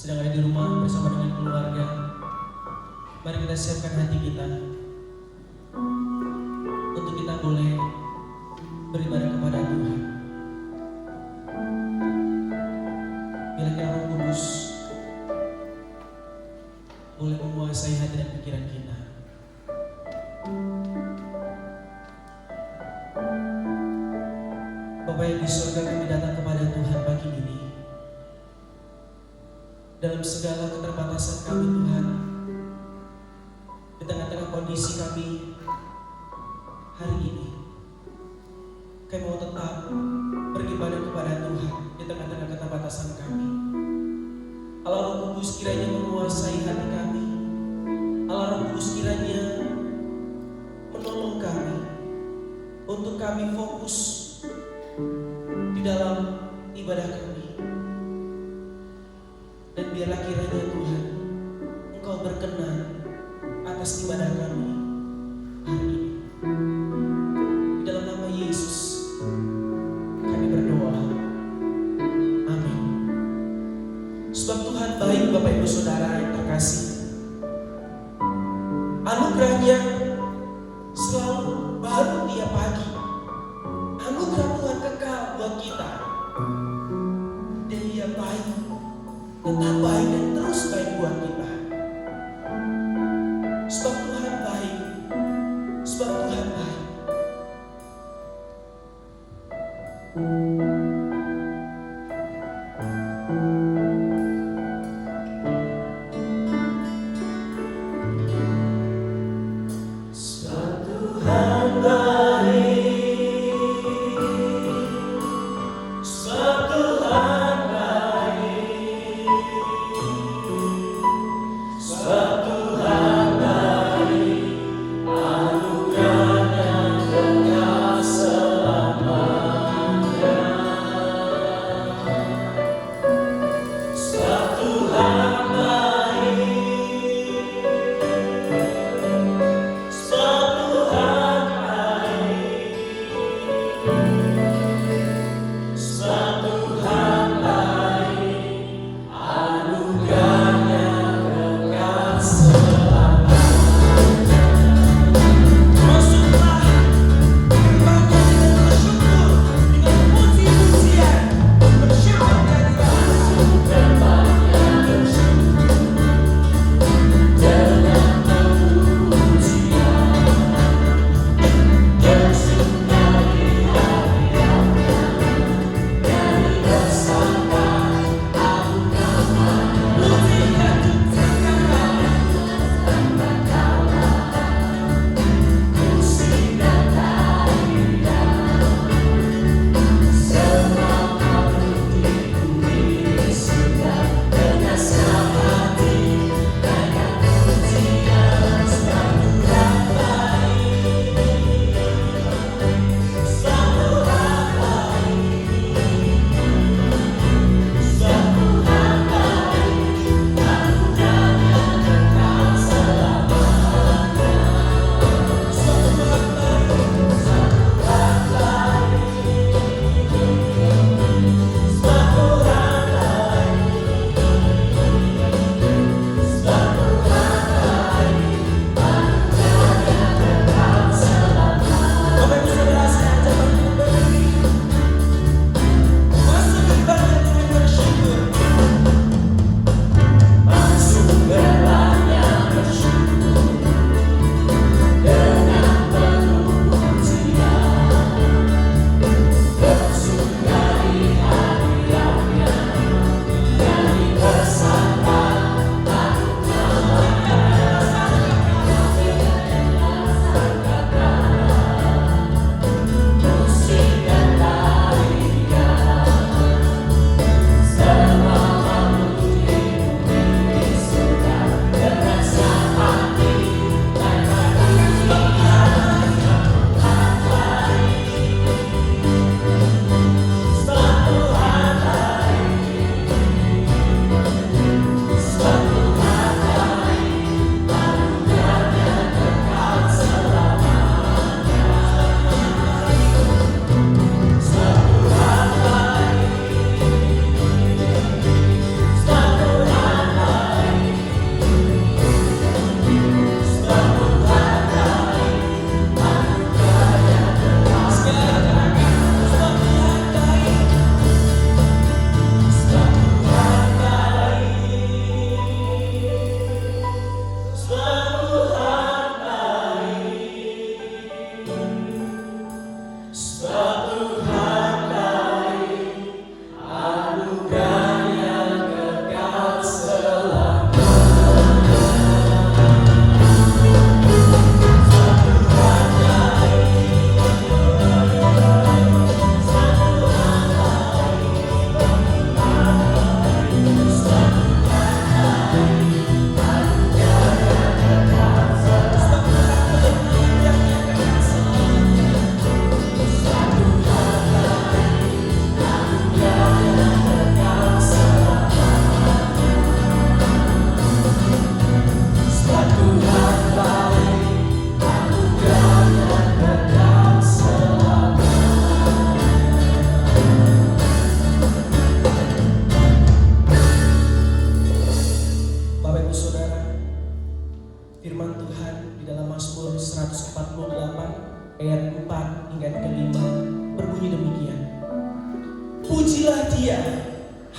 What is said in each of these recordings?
sedang ada di rumah bersama dengan keluarga, mari kita siapkan hati kita untuk kita boleh beribadah kepada Tuhan. Biarlah Roh Kudus boleh menguasai hati dan pikiran kita. Bapa yang di surga, kami datang kepada Tuhan pagi ini. Dalam segala keterbatasan kami Tuhan, di tengah-tengah kondisi kami hari ini, kami mau tetap beribadah kepada Tuhan di tengah-tengah keterbatasan kami. Allah Roh Kudus kiranya menguasai hati kami. Allah Roh Kudus kiranya menolong kami untuk kami fokus di dalam ibadah kami. Dan biarlah kiranya Tuhan, Engkau berkenan atas ibadah kami hari ini. Di dalam nama Yesus kami berdoa. Amin. Sebab Tuhan baik, Bapak Ibu Saudara yang terkasih. Anugerahnya selalu baru tiap pagi. Anugerah Tuhan kekal buat kita. Dan Dia baik, tetap baik dan terus baik buat kita. Sebab Tuhan baik. Sebab Tuhan baik.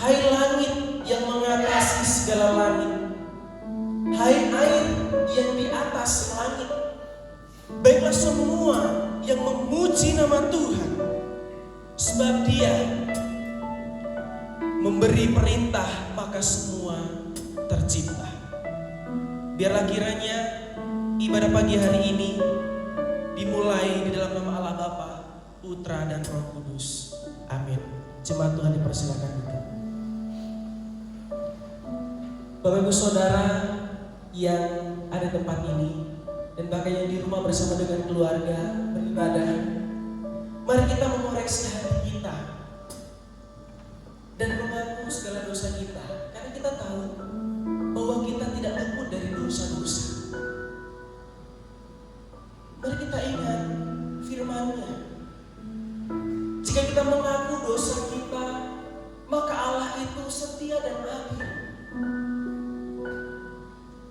Hai langit yang mengatasi segala langit, hai air yang di atas langit, baiklah semua yang memuji nama Tuhan, sebab Dia memberi perintah maka semua tercipta. Biarlah kiranya ibadah pagi hari ini dimulai di dalam nama Allah Bapa, Putra dan Roh Kudus. Amin. Jemaat Tuhan dipersilakan duduk. Bapak Ibu Saudara yang ada di tempat ini dan bahkan yang di rumah bersama dengan keluarga beribadah, mari kita mengoreksi hati kita dan mengaku segala dosa kita, karena kita tahu bahwa kita tidak luput dari dosa-dosa. Mari kita ingat firman-Nya. Jika kita mengaku dosa kita, maka Allah itu setia dan adil.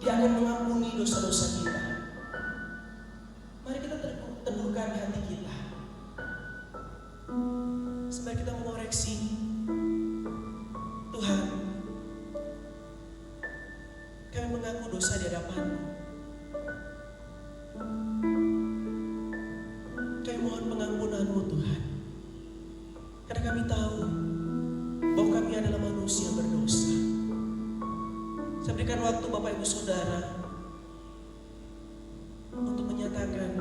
Dia akan mengampuni dosa-dosa kita. Mari kita teduhkan hati kita. Sebab kita mengoreksi, Tuhan, kami mengaku dosa di hadapan-Mu. Kami mohon pengampunan-Mu Tuhan. Karena kami tahu bahwa kami adalah manusia berdosa. Saya berikan waktu Bapak Ibu Saudara untuk menyatakan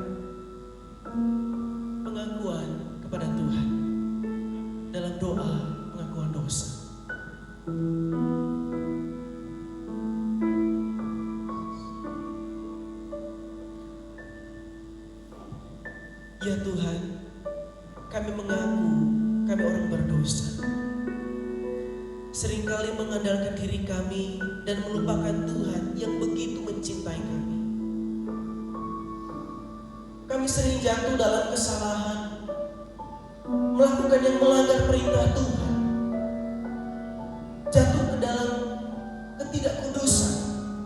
pengakuan kepada Tuhan dalam doa pengakuan dosa. Ya Tuhan, kami mengaku kami orang berdosa. Seringkali mengandalkan diri kami dan melupakan Tuhan yang begitu mencintai kami. Kami sering jatuh dalam kesalahan, melakukan yang melanggar perintah Tuhan, jatuh ke dalam ketidakkudusan,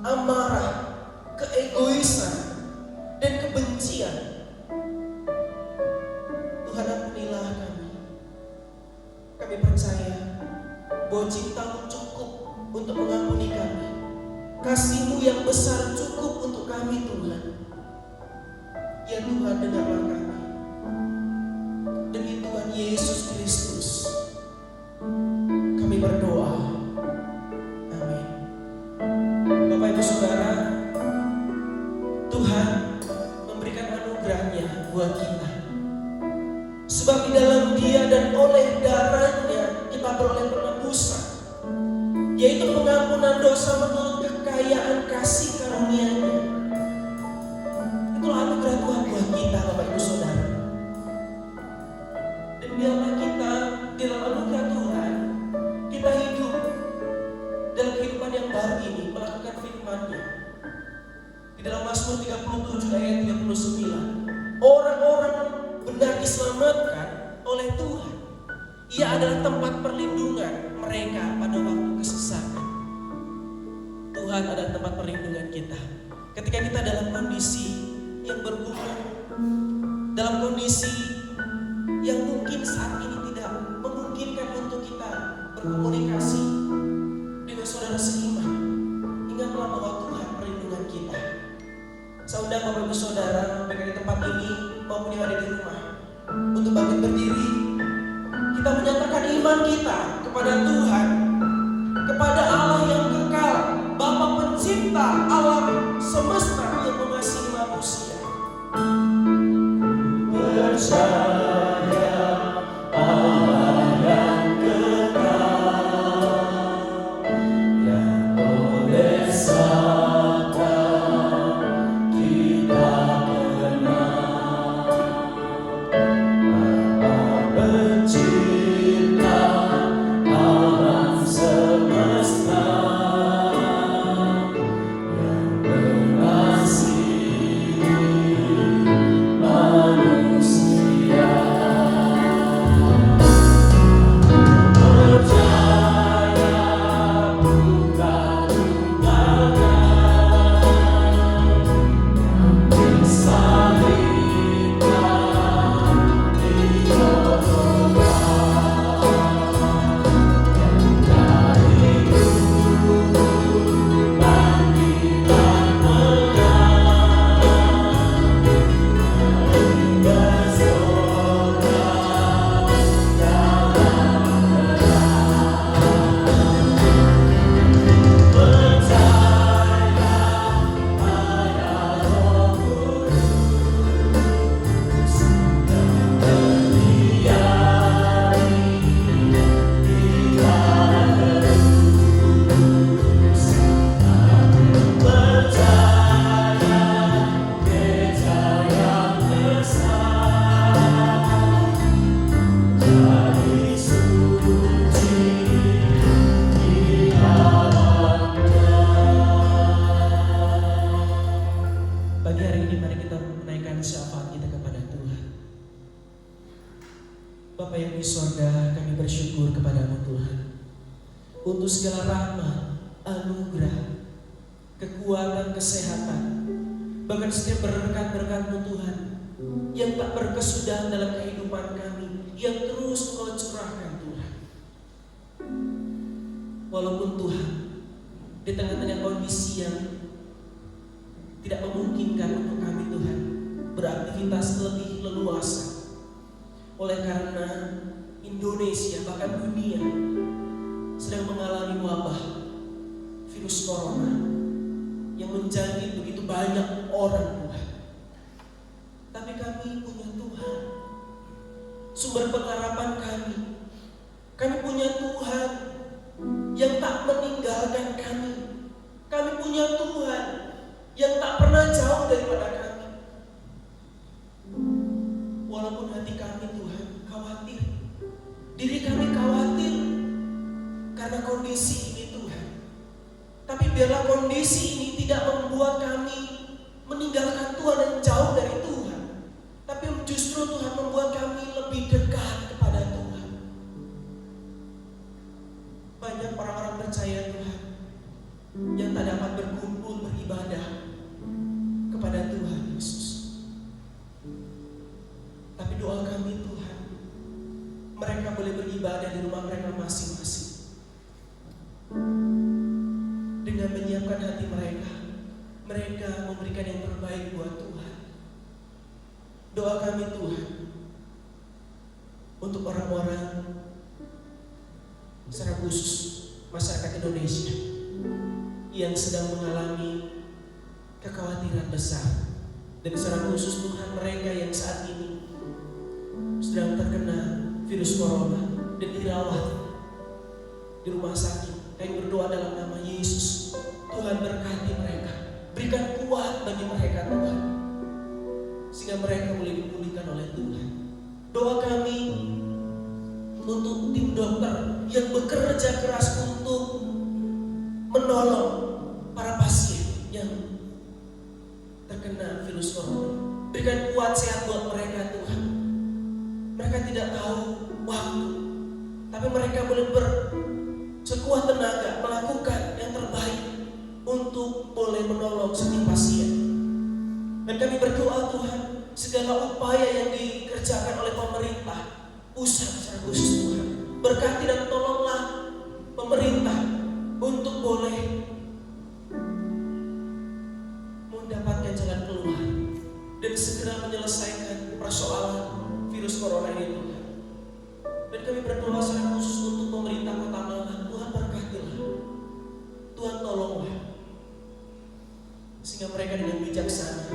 amarah, keegoisan, dan kebencian. Tuhan, ampunilah kami. Kami percaya bahwa cinta-Mu cukup untuk mengampuni kami. Kasih-Mu yang besar cukup untuk kami Tuhan. Ya Tuhan, dengarlah kami. Demi Tuhan Yesus Kristus kami berdoa. Amin. Bapak Ibu Saudara, Tuhan memberikan anugerah-Nya buat kita. Sebab di dalam Dia dan oleh darah-Nya kita beroleh penebusan, yaitu pengampunan dosa menurut kekayaan kasih karunia-Nya. Itulah anugerah Tuhan buat kita, Bapak Ibu Saudara. Dan biarlah kita dalam anugerah Tuhan, kita hidup dalam kehidupan yang baru ini, melakukan firman-Nya. Di dalam Mazmur 37 ayat 39, orang-orang benar diselamatkan oleh Tuhan. Ia adalah tempat perlindungan mereka pada waktu kesesatan. Tuhan adalah tempat perlindungan kita. Ketika kita dalam kondisi yang bergumul, dalam kondisi yang mungkin saat ini tidak memungkinkan untuk kita berkomunikasi dengan saudara seiman, ingatlah bahwa Tuhan perlindungan kita. Saya undang Bapak Ibu Saudara, baik di tempat ini maupun yang ada di rumah, untuk bangkit berdiri. Kita menyatakan iman kita kepada Tuhan, kepada Allah yang kekal, Bapa Pencipta alam semesta yang mengasihi manusia. Percaya Allah yang kekal, yang oleh sabda kita kenal. Bapa Pencipta alam untuk segala rahmat, anugerah, kekuatan, kesehatan, bahkan setiap berkat-berkat-Mu Tuhan yang tak berkesudahan dalam kehidupan kami, yang terus Engkau curahkan Tuhan. Walaupun Tuhan di tengah-tengah kondisi yang tidak memungkinkan untuk kami Tuhan beraktivitas lebih leluasa, oleh karena Indonesia bahkan dunia sedang mengalami wabah virus corona yang menjangkit begitu banyak orang Tuhan. Tapi kami punya Tuhan, sumber pengharapan kami. Kami punya Tuhan yang tak meninggalkan kami. Kami punya Tuhan yang tak pernah jauh daripada kami. Walaupun hati kami Tuhan khawatir, diri kami khawatir karena kondisi ini Tuhan. Tapi biarlah kondisi ini tidak membuat kami meninggalkan Tuhan dan jauh dari Tuhan, tapi justru Tuhan membuat kami lebih dekat kepada Tuhan. Banyak orang-orang percaya Tuhan yang tak dapat berkumpul beribadah kepada Tuhan Yesus. Tapi doa kami Tuhan, mereka boleh beribadah di rumah mereka masing-masing dengan menyiapkan hati mereka. Mereka memberikan yang terbaik buat Tuhan. Doa kami Tuhan untuk orang-orang secara khusus masyarakat Indonesia yang sedang mengalami kekhawatiran besar, dan secara khusus Tuhan mereka yang saat ini sedang terkena virus corona dan dirawat di rumah sakit. Kami berdoa dalam nama Yesus, Tuhan berkati mereka, berikan kuat bagi mereka Tuhan, sehingga mereka boleh dipulihkan oleh Tuhan. Doa kami untuk tim dokter yang bekerja keras untuk menolong para pasien yang terkena virus corona. Berikan kuat sehat buat mereka Tuhan. Mereka tidak tahu waktu, tapi mereka boleh sekuat tenaga melakukan yang terbaik untuk boleh menolong setiap pasien. Dan kami berdoa Tuhan, segala upaya yang dikerjakan oleh pemerintah pusat secara khusus Tuhan, berkati dan tolonglah pemerintah untuk boleh mendapatkan jalan keluar dan segera menyelesaikan persoalan virus corona ini Tuhan. Dan kami berdoa secara khusus untuk pemerintah Kota Malang, Tuhan berkatilah, Tuhan tolonglah, sehingga mereka dengan bijaksana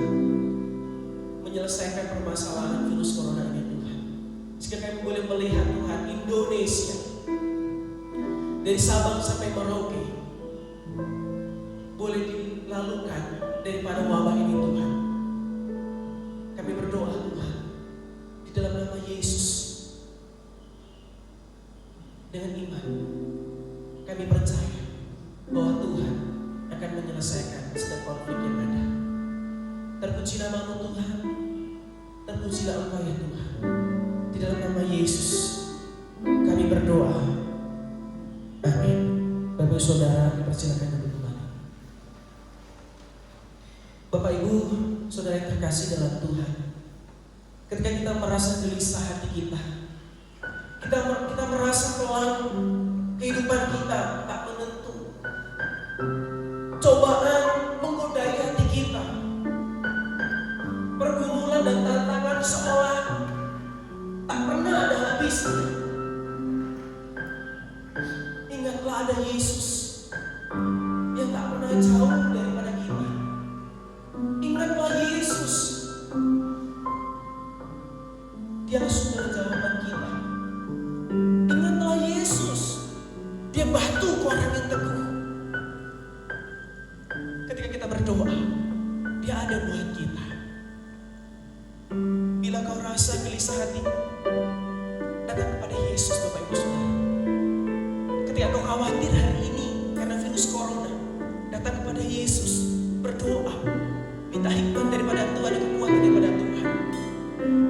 menyelesaikan permasalahan virus corona ini Tuhan. Sehingga kami boleh melihat Tuhan Indonesia dari Sabang sampai Merauke boleh dilalukan daripada wabah ini Tuhan. Kami berdoa Tuhan di dalam nama Yesus, dengan iman kami percaya bahwa Tuhan akan menyelesaikan setiap konflik yang ada. Terpuji nama-Mu Tuhan, terpujilah Engkau ya Tuhan. Di dalam nama Yesus kami berdoa, amin. Bapak Saudara, dipersilakan duduk kembali. Bapak Ibu Saudara yang terkasih dalam Tuhan, ketika kita merasa gelisah hati kita merasa kelam, kehidupan kita tak menentu, cobaan menggodai hati kita, pergumulan dan tantangan seolah tak pernah ada habisnya. Ingatlah ada Yesus yang tak pernah jauh daripada kita. Ingatlah Yesus, Dia sumber jawaban kita. Ingatlah Yesus, Dia batu orang yang teguh. Ketika kita berdoa, Dia ada buat kita. Bila kau rasa gelisah hati, datang kepada Yesus Bapak Ibu Saudara. Ketika kau khawatir hari ini karena virus corona, datang kepada Yesus, berdoa, minta hikmat daripada Tuhan dan kekuatan daripada Tuhan.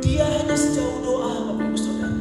Dia hanya sejauh doa Bapak Ibu Saudara.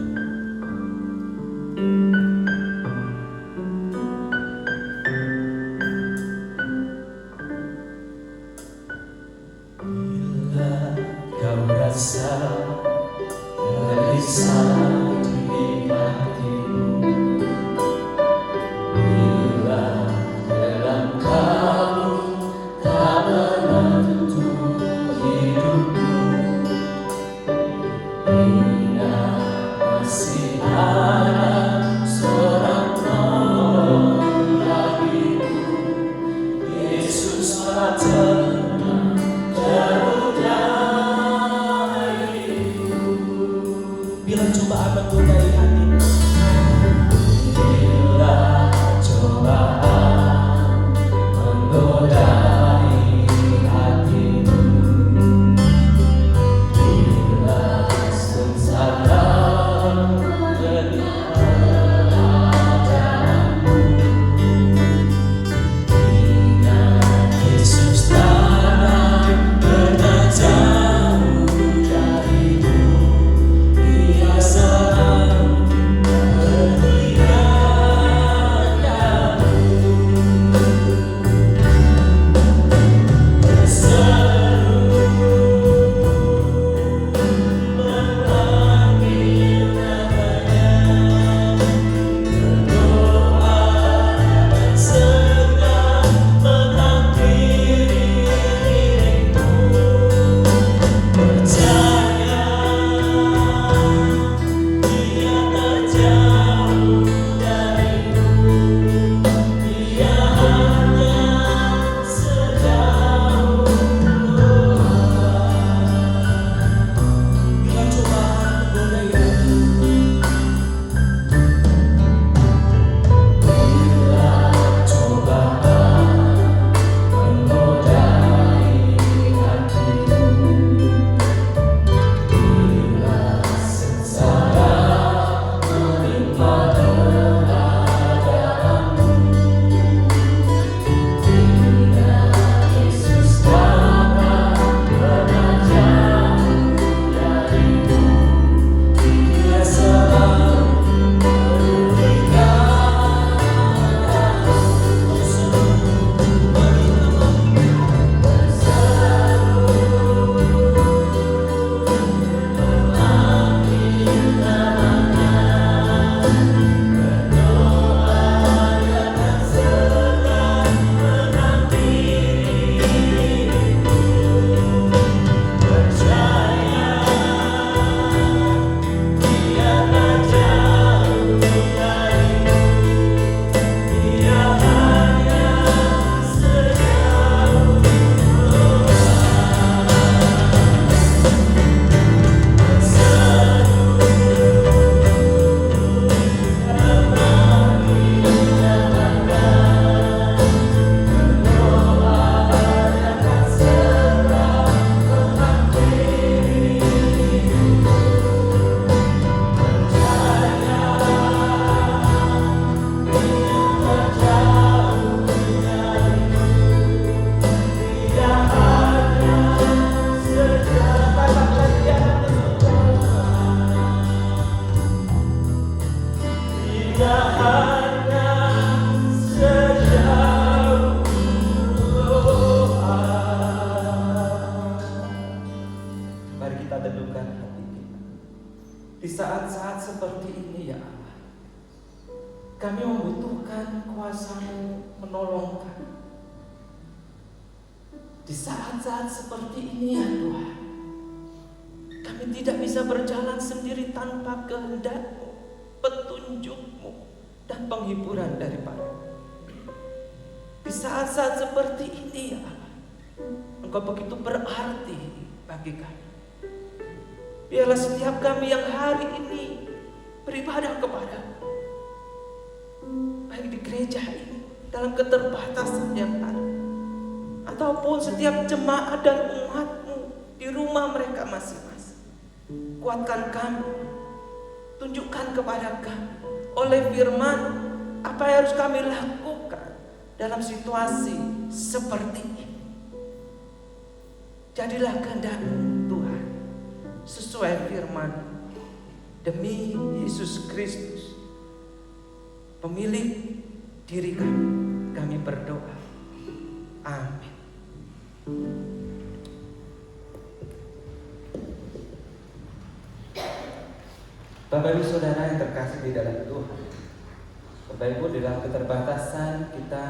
menolongkan. Di saat-saat seperti ini ya Tuhan, kami tidak bisa berjalan sendiri tanpa kehendak-Mu, petunjuk-Mu, dan penghiburan daripada. Di saat-saat seperti ini ya Allah, Engkau begitu berarti bagi kami. Biarlah setiap kami yang hari ini beribadah kepada-Mu, baik di gereja ini, dalam keterbatasan yang ada, ataupun setiap jemaat dan umat-Mu di rumah mereka masing-masing. Kuatkan kami, tunjukkan kepada kami oleh firman apa yang harus kami lakukan dalam situasi seperti ini. Jadilah kehendak-Mu Tuhan, sesuai firman, demi Yesus Kristus, pemilik diri kami berdoa. Amin. Bapak Ibu Saudara yang terkasih di dalam Tuhan, Bapak Ibu, dalam keterbatasan kita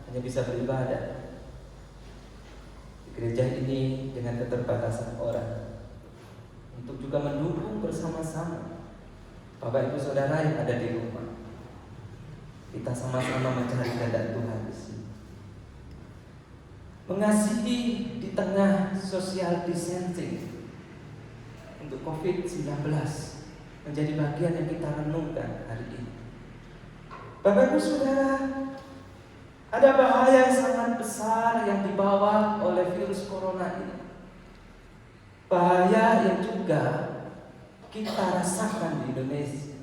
hanya bisa beribadah di gereja ini dengan keterbatasan orang, untuk juga mendukung bersama-sama Bapak Ibu Saudara yang ada di rumah. Kita sama-sama mencari kehendak Tuhan di sini. Mengasihi di tengah social distancing untuk COVID-19 menjadi bagian yang kita renungkan hari ini. Bapak Ibu Saudara, ada bahaya yang sangat besar yang dibawa oleh virus corona ini. Bahaya yang juga kita rasakan di Indonesia.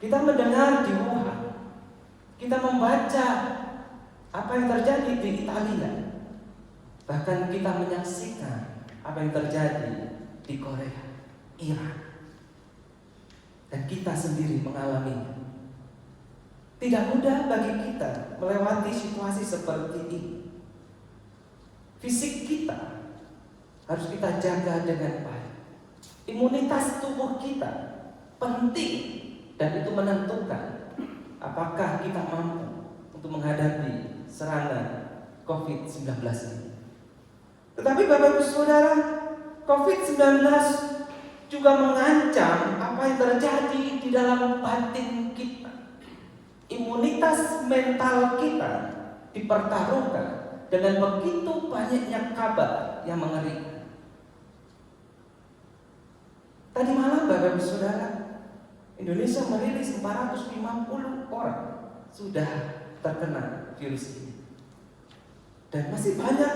Kita mendengar di Wuhan, kita membaca apa yang terjadi di Italia, bahkan kita menyaksikan apa yang terjadi di Korea, Iran, dan kita sendiri mengalaminya. Tidak mudah bagi kita melewati situasi seperti ini. Fisik kita harus kita jaga dengan baik. Imunitas tubuh kita penting, dan itu menentukan apakah kita mampu untuk menghadapi serangan COVID-19 ini. Tetapi Bapak Ibu Saudara, COVID-19 juga mengancam apa yang terjadi di dalam batin kita. Imunitas mental kita dipertaruhkan dengan begitu banyaknya kabar yang mengerikan. Tadi malam Bapak Ibu Saudara, Indonesia merilis 450 orang sudah terkena virus ini. Dan masih banyak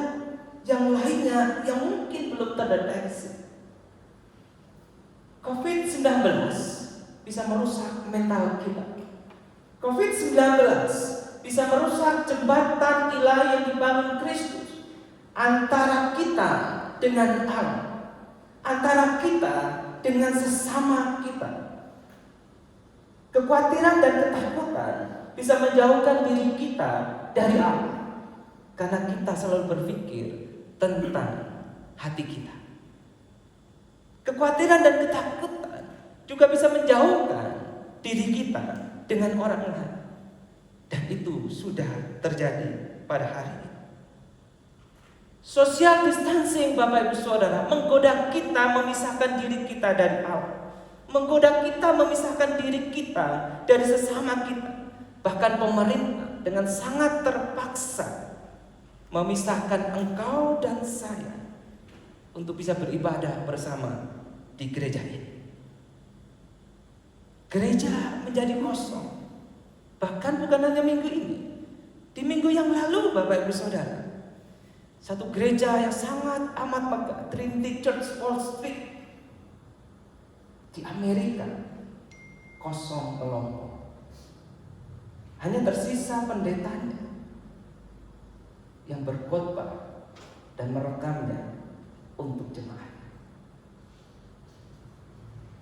yang lainnya yang mungkin belum terdeteksi. COVID-19 bisa merusak mental kita. COVID-19 bisa merusak jembatan ilahi yang dibangun Kristus antara kita dengan Allah, antara kita dengan sesama kita. Kekhawatiran dan ketakutan bisa menjauhkan diri kita dari Allah, karena kita selalu berpikir tentang hati kita. Kekhawatiran dan ketakutan juga bisa menjauhkan diri kita dengan orang lain, dan itu sudah terjadi pada hari ini. Social distancing Bapak Ibu Saudara menggoda kita memisahkan diri kita dari Allah, menggoda kita memisahkan diri kita dari sesama kita. Bahkan pemerintah dengan sangat terpaksa memisahkan engkau dan saya untuk bisa beribadah bersama di gereja ini. Gereja menjadi kosong. Bahkan bukan hanya minggu ini, di minggu yang lalu Bapak Ibu Saudara, satu gereja yang sangat amat megah, Trinity Church Wall Street di Amerika, kosong kelompok. Hanya tersisa pendetanya yang berkhotbah dan merekamnya untuk jemaat.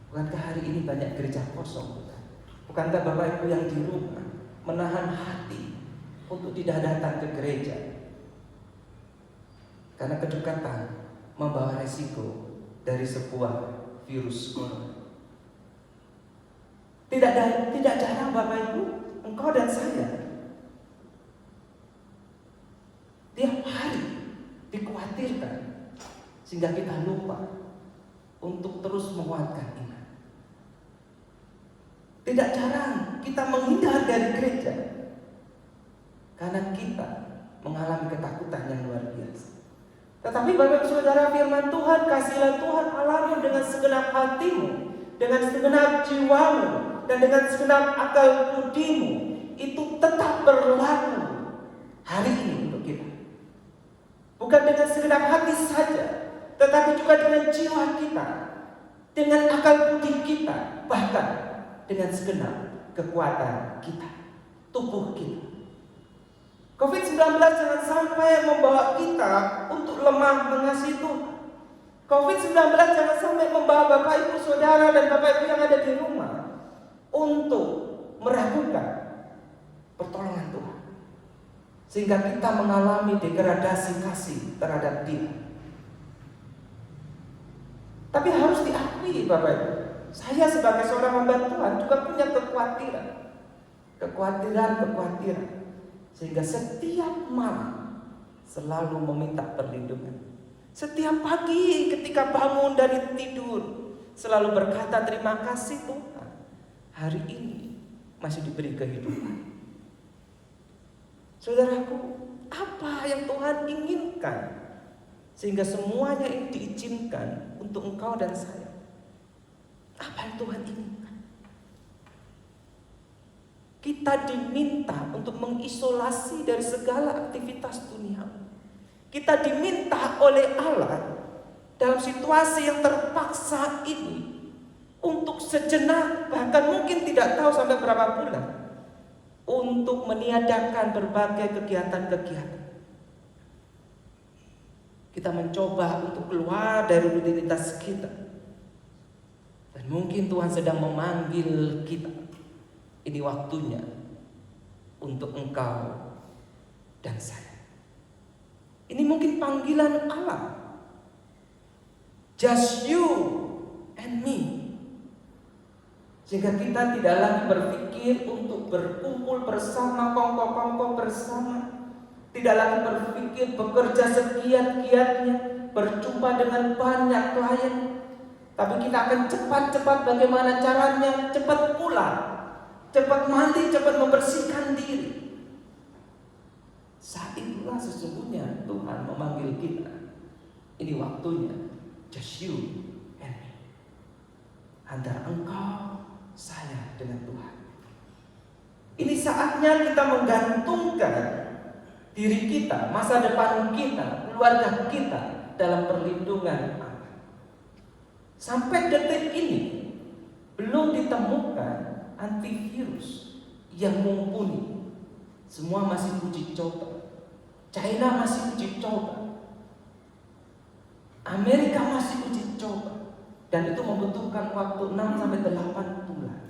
Bukankah hari ini banyak gereja kosong? Bukankah Bapak Ibu yang di rumah menahan hati untuk tidak datang ke gereja karena kedekatan membawa resiko dari sebuah virus corona? Tidak jarang Bapak Ibu, engkau dan saya sehingga kita lupa untuk terus menguatkan iman. Tidak jarang kita menghindar dari gereja karena kita mengalami ketakutan yang luar biasa. Tetapi Bapak Saudara, firman Tuhan, kasihlah Tuhan Allahmu dengan segenap hatimu, dengan segenap jiwamu, dan dengan segenap akal budimu. Itu tetap berlaku hari ini untuk kita. Bukan dengan segenap hati saja, tetapi juga dengan jiwa kita, dengan akal budi kita, bahkan dengan segenap kekuatan kita, tubuh kita. COVID-19 jangan sampai membawa kita untuk lemah mengasihi Tuhan. COVID-19 jangan sampai membawa Bapak Ibu Saudara dan Bapak Ibu yang ada di rumah untuk meragukan pertolongan Tuhan, sehingga kita mengalami degradasi kasih terhadap Dia. Tapi harus diakui Bapak Ibu, saya sebagai seorang hamba Tuhan juga punya kekhawatiran, sehingga setiap malam selalu meminta perlindungan. Setiap pagi ketika bangun dari tidur selalu berkata, terima kasih Tuhan, hari ini masih diberi kehidupan. Saudaraku, apa yang Tuhan inginkan sehingga semuanya ini diizinkan untuk engkau dan saya? Apa yang Tuhan inginkan? Kita diminta untuk mengisolasi dari segala aktivitas dunia. Kita diminta oleh Allah dalam situasi yang terpaksa ini untuk sejenak, bahkan mungkin tidak tahu sampai berapa bulan, untuk meniadakan berbagai kegiatan-kegiatan. Kita mencoba untuk keluar dari rutinitas kita. Dan mungkin Tuhan sedang memanggil kita. Ini waktunya untuk engkau dan saya. Ini mungkin panggilan Allah. Just you and me. Sehingga kita tidak lagi berpikir untuk berkumpul bersama, kongko-kongko bersama. Tidak lagi berpikir bekerja segiat-giatnya, berjumpa dengan banyak klien. Tapi kita akan cepat-cepat bagaimana caranya, cepat pulang, cepat mandi, cepat membersihkan diri. Saat itulah sesungguhnya Tuhan memanggil kita. Ini waktunya, just you and me. Antara engkau, saya dengan Tuhan. Ini saatnya kita menggantungkan diri kita, masa depan kita, keluarga kita dalam perlindungan Allah. Sampai detik ini belum ditemukan antivirus yang mumpuni. Semua masih uji coba. China masih uji coba. Amerika masih uji coba. Dan itu membutuhkan waktu 6-8 bulan.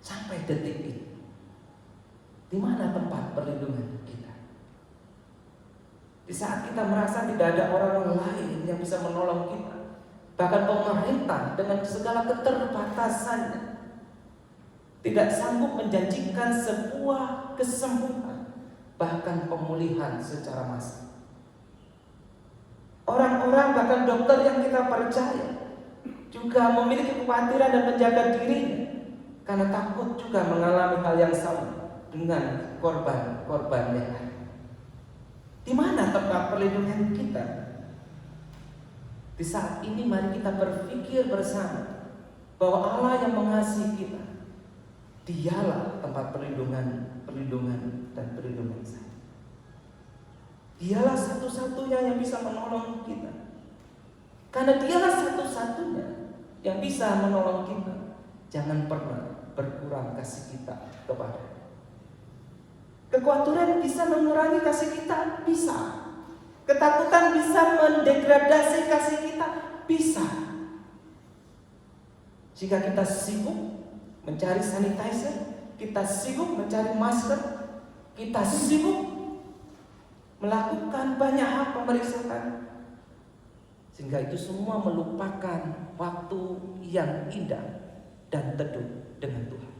Sampai detik ini, di mana tempat perlindungan kita? Di saat kita merasa tidak ada orang lain yang bisa menolong kita, bahkan pemerintah dengan segala keterbatasannya tidak sanggup menjanjikan sebuah kesembuhan, bahkan pemulihan secara massal. Orang-orang, bahkan dokter yang kita percaya, juga memiliki kekhawatiran dan menjaga dirinya karena takut juga mengalami hal yang sama dengan korban-korban yang lain. Di mana tempat perlindungan kita? Di saat ini mari kita berpikir bersama bahwa Allah yang mengasihi kita, Dialah tempat perlindungan dan perlindungan saya. Dialah satu-satunya yang bisa menolong kita. Karena Dialah satu-satunya yang bisa menolong kita. Jangan pernah berkurang kasih kita kepada. Kekhawatiran bisa mengurangi kasih kita, bisa. Ketakutan bisa mendegradasi kasih kita, bisa. Jika kita sibuk mencari sanitizer, kita sibuk mencari masker, kita sibuk melakukan banyak hal pemeriksaan, sehingga itu semua melupakan waktu yang indah dan teduh dengan Tuhan.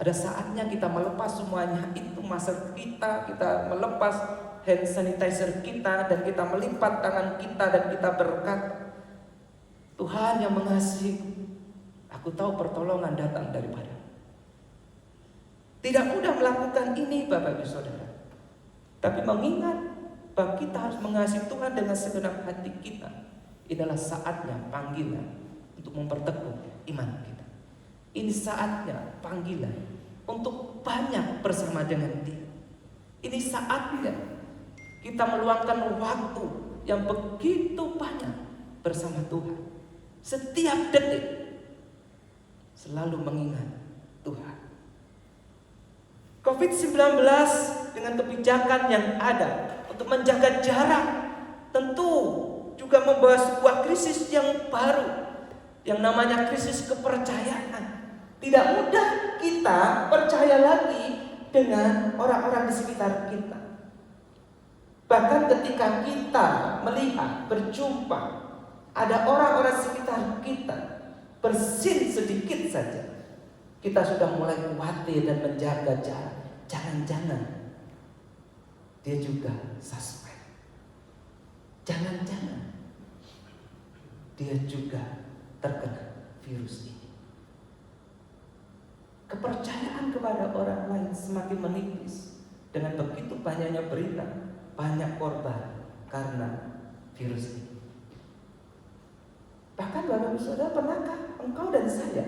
Ada saatnya kita melepas semuanya itu, masker kita melepas hand sanitizer kita dan kita melipat tangan kita dan kita berkata, Tuhan yang mengasihi, aku tahu pertolongan datang daripada. Tidak mudah melakukan ini Bapak Ibu Saudara. Tapi mengingat bahwa kita harus mengasihi Tuhan dengan segenap hati kita, inilah saatnya panggilan untuk memperteguh iman kita. Ini saatnya panggilan untuk banyak bersama dengan Dia. Ini saatnya kita meluangkan waktu yang begitu banyak bersama Tuhan. Setiap detik selalu mengingat Tuhan. COVID-19 dengan kebijakan yang ada untuk menjaga jarak tentu juga membawa sebuah krisis yang baru yang namanya krisis kepercayaan. Tidak mudah kita percaya lagi dengan orang-orang di sekitar kita. Bahkan ketika kita melihat, berjumpa, ada orang-orang sekitar kita bersin sedikit saja, kita sudah mulai khawatir dan menjaga jarak. Jangan-jangan dia juga suspek. Jangan-jangan dia juga terkena virus ini. Kepercayaan kepada orang lain semakin menipis dengan begitu banyaknya berita, banyak korban karena virus ini. Bahkan Bapak Ibu Saudara, pernahkah engkau dan saya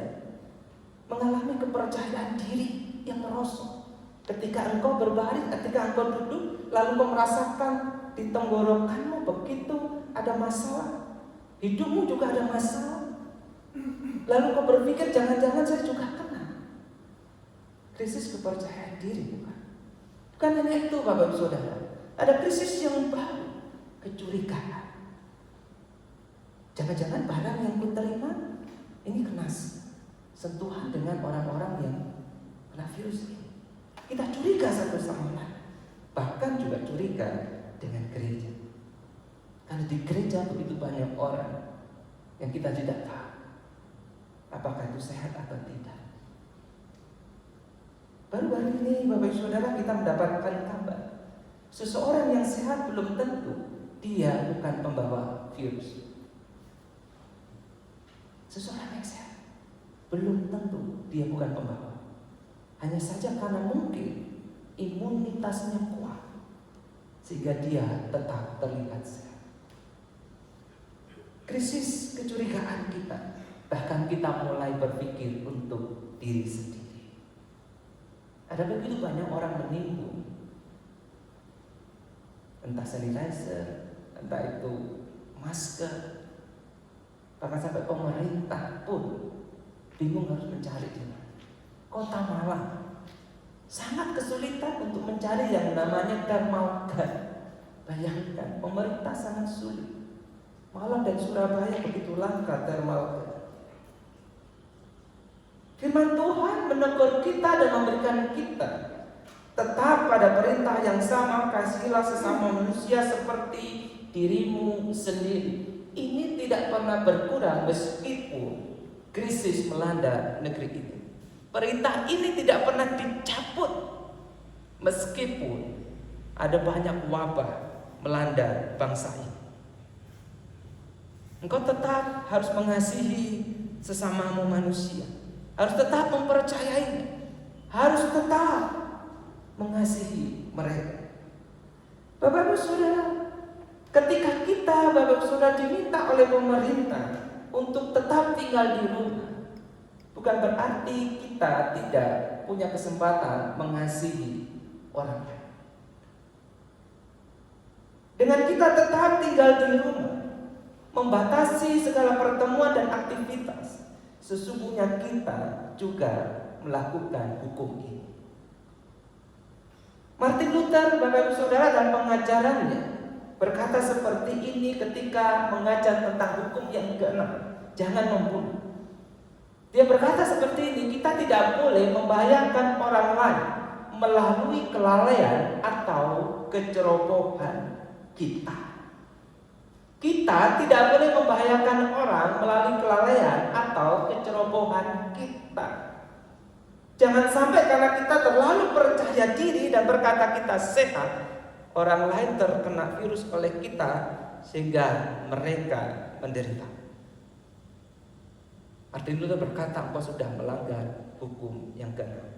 mengalami kepercayaan diri yang merosot ketika engkau berbaring, ketika engkau duduk, lalu kau merasakan di tenggorokanmu begitu ada masalah, hidupmu juga ada masalah, lalu kau berpikir jangan-jangan saya juga kena. Krisis kepercayaan diri bukan hanya itu Bapak Ibu Saudara, ada krisis yang baru, kecurigaan. Jangan-jangan barang yang kuterima ini kena sentuhan dengan orang-orang yang kena virus ini. Kita curiga satu sama lain, bahkan juga curiga dengan gereja. Karena di gereja begitu banyak orang yang kita tidak tahu apakah itu sehat atau tidak. Baru hari ini Bapak Ibu Saudara kita mendapatkan kabar seseorang yang sehat belum tentu dia bukan pembawa virus. Seseorang yang sehat belum tentu dia bukan pembawa. Hanya saja karena mungkin imunitasnya kuat sehingga dia tetap terlihat sehat. Krisis kecurigaan kita, bahkan kita mulai berpikir untuk diri sendiri. Ada begitu banyak orang menimbun, entah sanitizer, entah itu masker, bahkan sampai pemerintah pun bingung harus mencari di mana. Kota Malang sangat kesulitan untuk mencari yang namanya thermal gun. Bayangkan, pemerintah sangat sulit. Malang dan Surabaya begitu langka thermal gun. Firman Tuhan menegur kita dan memberikan kita tetap pada perintah yang sama, kasihilah sesama manusia seperti dirimu sendiri. Ini tidak pernah berkurang meskipun krisis melanda negeri ini. Perintah ini tidak pernah dicabut meskipun ada banyak wabah melanda bangsa ini. Engkau tetap harus mengasihi sesamamu manusia, harus tetap mempercayainya, harus tetap mengasihi mereka. Bapak Ibu Saudara, ketika kita Bapak Ibu Saudara diminta oleh pemerintah untuk tetap tinggal di rumah, bukan berarti kita tidak punya kesempatan mengasihi orang lain. Dengan kita tetap tinggal di rumah, membatasi segala pertemuan dan aktivitas, sesungguhnya kita juga melakukan hukum ini. Martin Luther, Bapak Ibu Saudara, dan pengajarannya berkata seperti ini ketika mengajar tentang hukum yang keenam, jangan membunuh. Dia berkata seperti ini, kita tidak boleh membahayakan orang lain melalui kelalaian atau kecerobohan kita. Kita tidak boleh membahayakan orang melalui kelalaian atau kecerobohan kita. Jangan sampai karena kita terlalu percaya diri dan berkata kita sehat, orang lain terkena virus oleh kita sehingga mereka menderita. Martin Luther berkata, engkau sudah melanggar hukum yang keenam.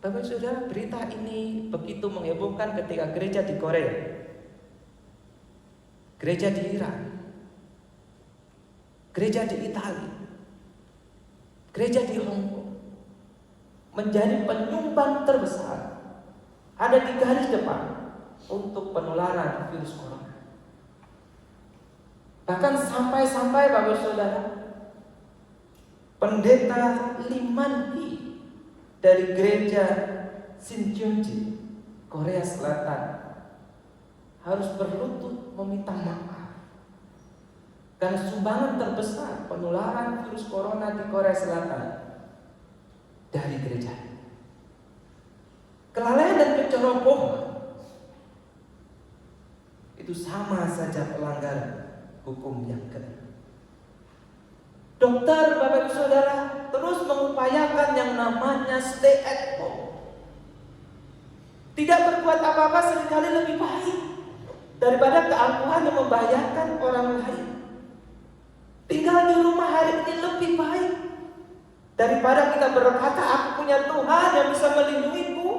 Bapak Saudara, berita ini begitu menghebohkan ketika gereja di Korea, gereja di Iran, gereja di Italia, gereja di Hong Kong menjadi penyumbang terbesar, ada di garis depan untuk penularan virus corona. Bahkan sampai Bapak Saudara, pendeta Limanhi dari gereja Shincheonji, Korea Selatan harus berlutut meminta maaf karena sumbangan terbesar penularan virus corona di Korea Selatan dari gereja. Kelalaian dan kecerobohan itu sama saja pelanggaran hukum yang keenam. Dokter, Bapak Ibu Saudara, terus mengupayakan yang namanya stay at home. Tidak berbuat apa-apa seringkali lebih baik daripada keangkuhan yang membahayakan orang lain. Tinggal di rumah hari ini lebih baik daripada kita berkata, aku punya Tuhan yang bisa melindungiku,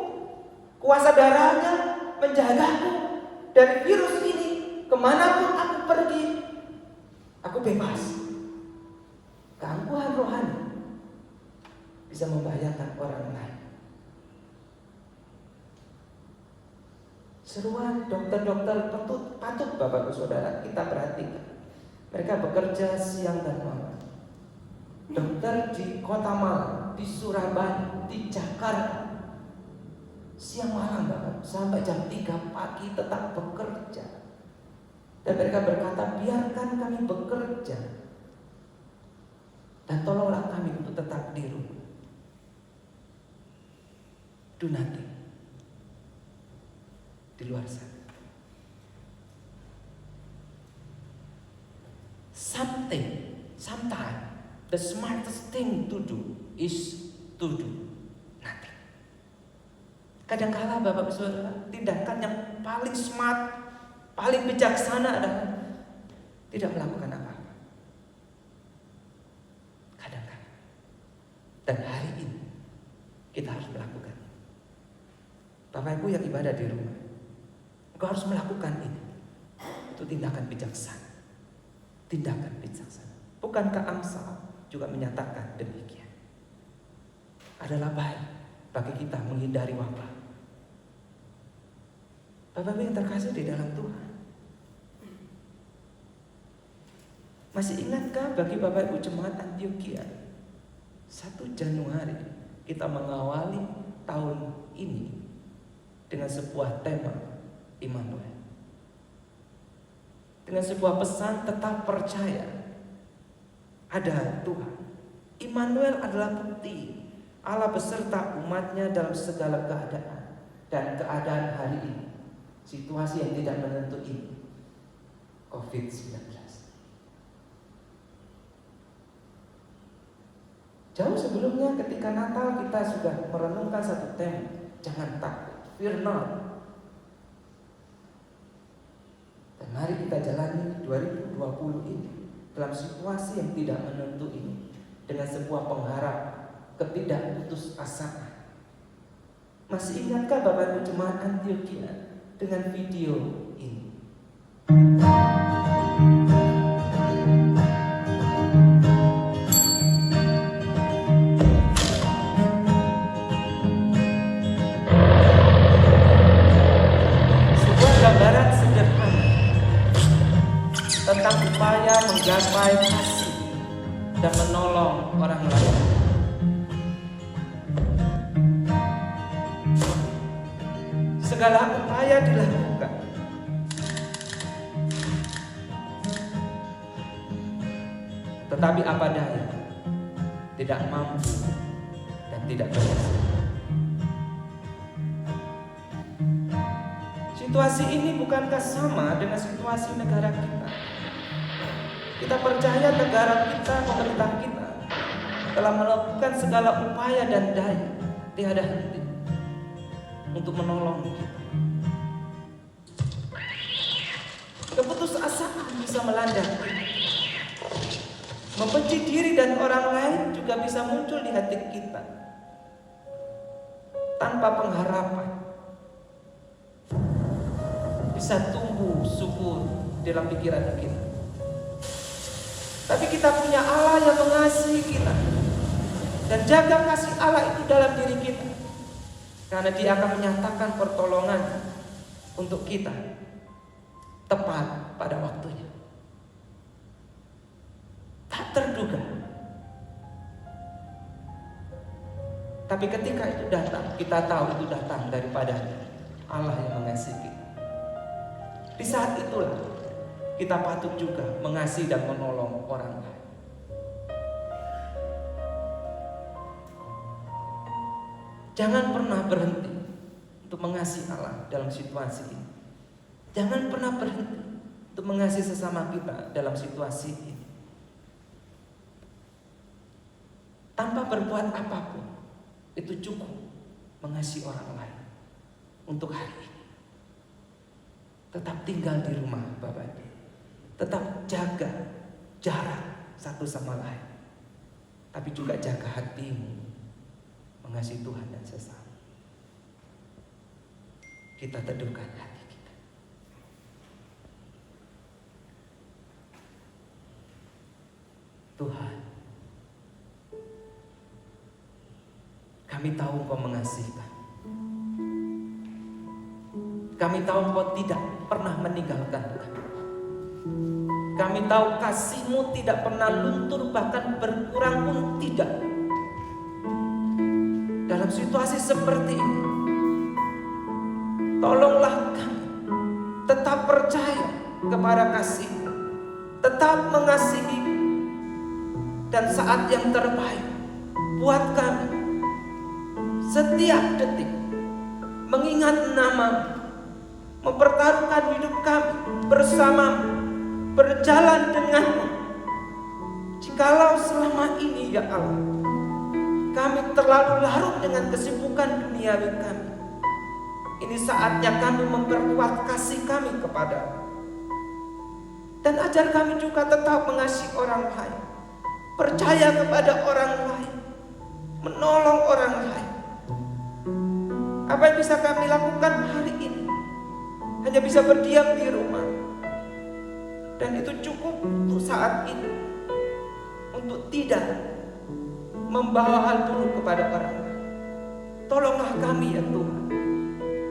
kuasa darahnya menjagaku dari virus ini. Kemanapun aku pergi, aku bebas. Keangkuhan rohani bisa membahayakan orang lain. Seruan dokter-dokter patut Bapak Ibu Saudara kita perhatikan. Mereka bekerja siang dan malam. Dokter di Kota Malang, di Surabaya, di Jakarta, siang malam Bapak, sampai jam 3 pagi tetap bekerja. Dan mereka berkata, biarkan kami bekerja dan tolonglah kami untuk tetap di rumah. Do nothing di luar sana. Sometimes the smartest thing to do is to do nothing. Kadang-kala Bapak Saudara, tindakan yang paling smart, paling bijaksana adalah tidak melakukan apa-apa. Kadang-kala. Dan hari ini kita harus melakukan. Bapak Ibu yang ibadah di rumah, engkau harus melakukan ini. Itu tindakan bijaksana. Tindakan bijaksana. Bukankah Amsal juga menyatakan demikian? Adalah baik bagi kita menghindari wabah. Bapak Ibu yang terkasih di dalam Tuhan, masih ingatkah bagi Bapak Ibu Jemaat Antioquia, 1 Januari kita mengawali tahun ini dengan sebuah tema Immanuel, dengan sebuah pesan tetap percaya ada Tuhan. Immanuel adalah bukti Allah beserta umatnya dalam segala keadaan dan keadaan hari ini, situasi yang tidak menentu ini, COVID-19. Jauh sebelumnya ketika Natal kita sudah merenungkan satu tema, jangan takut, fear not. Dan mari kita jalani 2020 ini dalam situasi yang tidak menentu ini dengan sebuah pengharap ketidakputusasaan. Masih ingatkah Bapak Ibu Jemaat Antioquia dengan video ini? Sebuah gambaran sederhana tentang upaya menggapai kasih dan menolong orang lain. Segala upaya dilakukan, tetapi apa daya, tidak mampu dan tidak berhasil. Situasi ini bukankah sama dengan situasi negara kita? Kita percaya negara kita, pemerintah kita telah melakukan segala upaya dan daya, tiada henti. untuk menolong kita. Keputusasaan bisa melanda kita. Membenci diri dan orang lain juga bisa muncul di hati kita tanpa pengharapan. Bisa tumbuh subur dalam pikiran kita. Tapi kita punya Allah yang mengasihi kita, dan jaga kasih Allah itu dalam diri kita, karena Dia akan menyatakan pertolongan untuk kita tepat pada waktunya. Tak terduga. Tapi ketika itu datang, kita tahu itu datang daripada Allah yang mengasihi kita. Di saat itulah kita patut juga mengasihi dan menolong orang lain. Jangan pernah berhenti untuk mengasihi Allah dalam situasi ini. Jangan pernah berhenti untuk mengasihi sesama kita dalam situasi ini. Tanpa berbuat apapun, itu cukup mengasihi orang lain untuk hari ini. Tetap tinggal di rumah Bapak Ibu. Tetap jaga jarak satu sama lain. Tapi juga jaga hatimu mengasihi Tuhan dan sesama. Kita teduhkan hati kita. Tuhan, kami tahu Engkau mengasihi kami. Kami tahu Engkau tidak pernah meninggalkan kami. Kami tahu kasih-Mu tidak pernah luntur, bahkan berkurang pun tidak. Dalam situasi seperti ini, tolonglah kami tetap percaya kepada kasih-Mu, tetap mengasihi, dan saat yang terbaik buat kami setiap detik mengingat nama-Mu, mempertaruhkan hidup kami bersama-Mu, berjalan dengan-Mu. Jikalau selama ini ya Allah, kami terlalu larut dengan kesibukan duniawi kami, ini saatnya kami memperkuat kasih kami kepada-Mu. Dan ajar kami juga tetap mengasihi orang lain, percaya kepada orang lain, menolong orang lain. Apa yang bisa kami lakukan hari ini? Hanya bisa berdiam di rumah. Dan itu cukup untuk saat ini, untuk tidak membawa hal buruk kepada orang lain. Tolonglah kami ya Tuhan.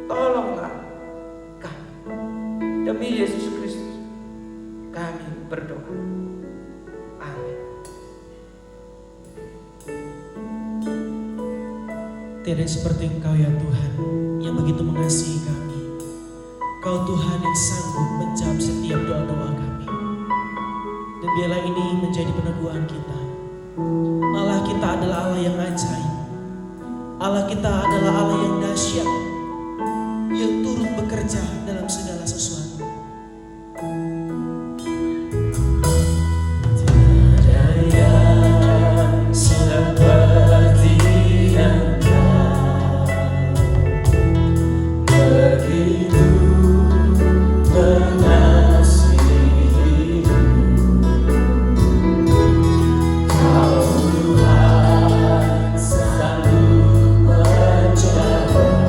Tolonglah kami. Demi Yesus Kristus kami berdoa. Amin. Tiada seperti Engkau ya Tuhan, yang begitu mengasihi kami. Kau Tuhan yang sanggup menjawab setiap doa-doa kami. Dan biarlah ini menjadi peneguhan kita. Allah kita adalah Allah yang ajaib. Allah kita adalah Allah yang dahsyat, yang turut bekerja dalam segala sesuatu. Tiada yang seperti Engkau, begitu mengasihimu. Kau Tuhan sanggup menjaga semua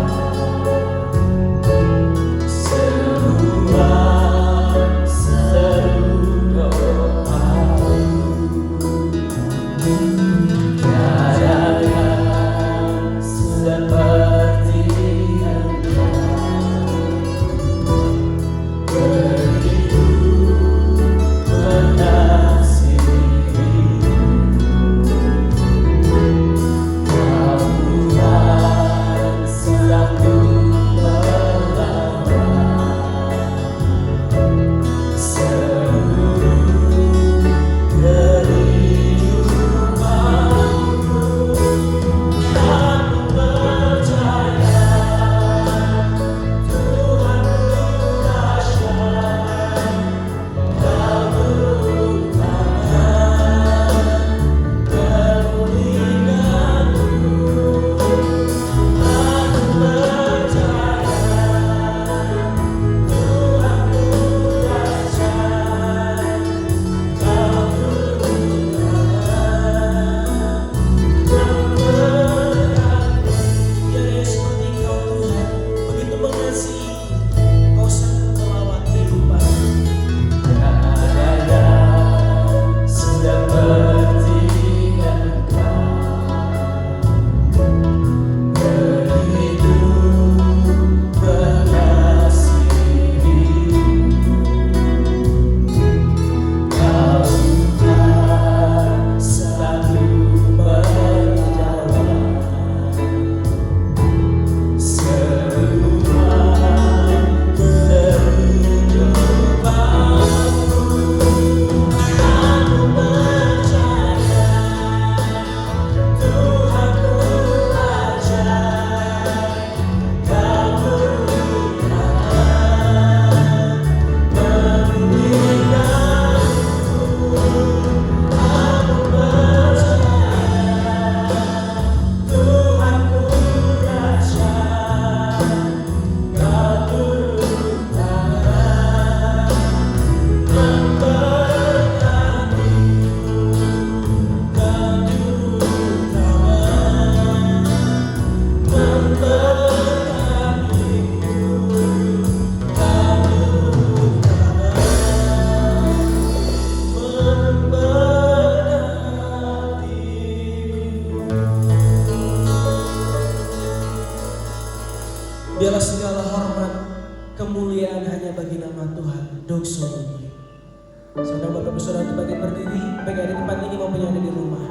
duduk sunyi. Saudara Bapak Saudara tempat yang berdiri, baik ada di tempat ini maupun yang ada di rumah.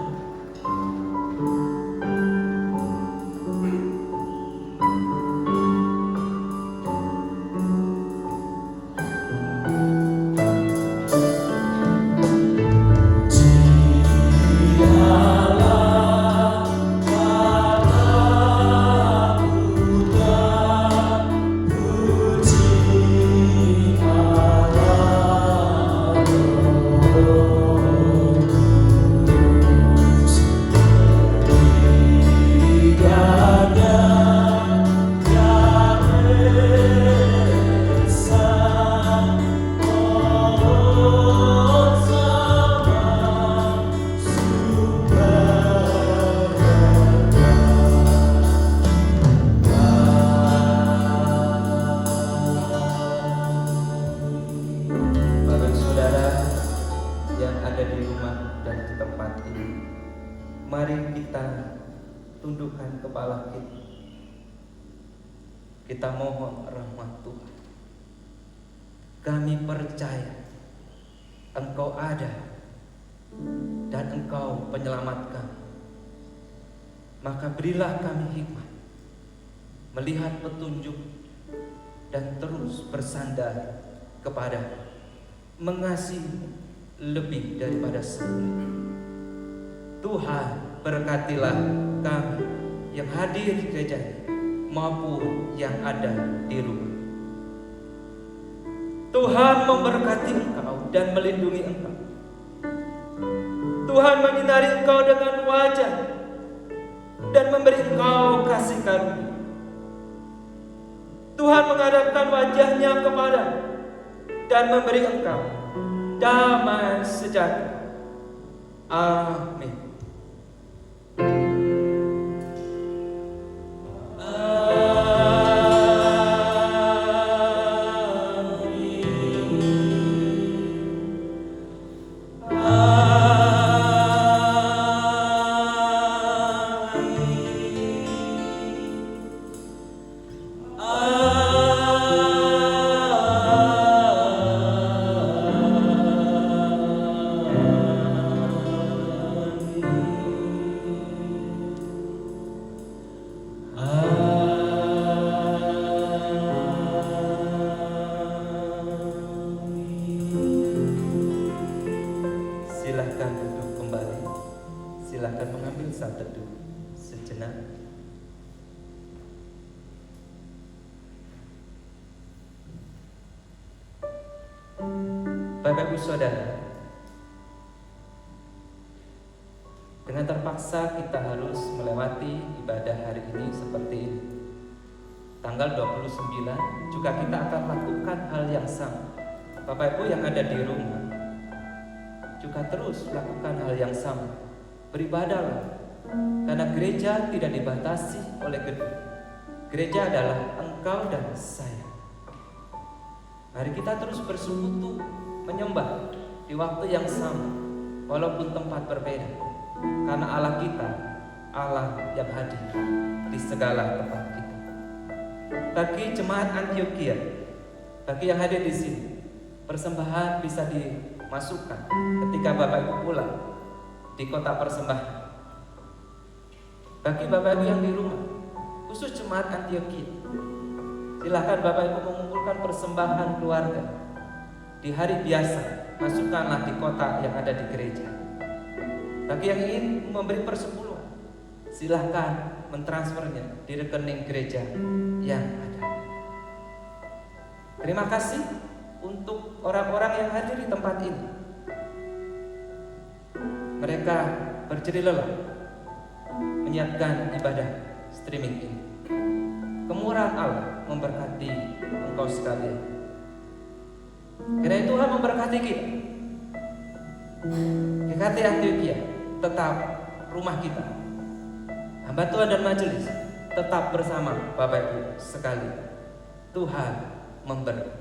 Mari kita tundukkan kepala kita. Kita mohon rahmat Tuhan. Kami percaya Engkau ada dan Engkau penyelamat kami. Maka berilah kami hikmat melihat petunjuk dan terus bersandar kepada mengasihi lebih daripada semula. Tuhan, berkatilah kami yang hadir di gereja ini maupun yang ada di rumah. Tuhan memberkati engkau dan melindungi engkau. Tuhan menyinari engkau dengan wajah dan memberi engkau kasih karunia. Tuhan menghadapkan wajahnya kepadamu dan memberi engkau damai sejahtera. Amin. Silahkan duduk kembali. Silahkan mengambil saat teduh sejenak. Bapak Ibu Saudara, dengan terpaksa kita harus melewati ibadah hari ini seperti ini. Tanggal 29 juga kita akan lakukan hal yang sama. Bapak Ibu yang ada di rumah juga terus lakukan hal yang sama. Beribadahlah, karena gereja tidak dibatasi oleh gedung. Gereja adalah engkau dan saya. Mari kita terus bersekutu menyembah di waktu yang sama, walaupun tempat berbeda. Karena Allah kita, Allah yang hadir di segala tempat kita. Bagi jemaat Antioquia, bagi yang hadir di sini, persembahan bisa dimasukkan ketika Bapak Ibu pulang di kota persembahan. Bagi Bapak Ibu yang di rumah, khusus jemaat Antioquia, silakan Bapak Ibu mengumpulkan persembahan keluarga. Di hari biasa, masukkanlah di kota yang ada di gereja. Bagi yang ingin memberi persepuluhan, silahkan mentransfernya di rekening gereja yang ada. Terima kasih untuk orang-orang yang hadir di tempat ini. Mereka berjerih lelah menyiapkan ibadah streaming ini. Kemurahan Allah memberkati engkau sekalian. Kiranya Tuhan memberkati kita. GKT Antioquia tetap rumah kita. Hamba Tuhan dan majelis tetap bersama Bapak Ibu sekalian. Tuhan memberkati.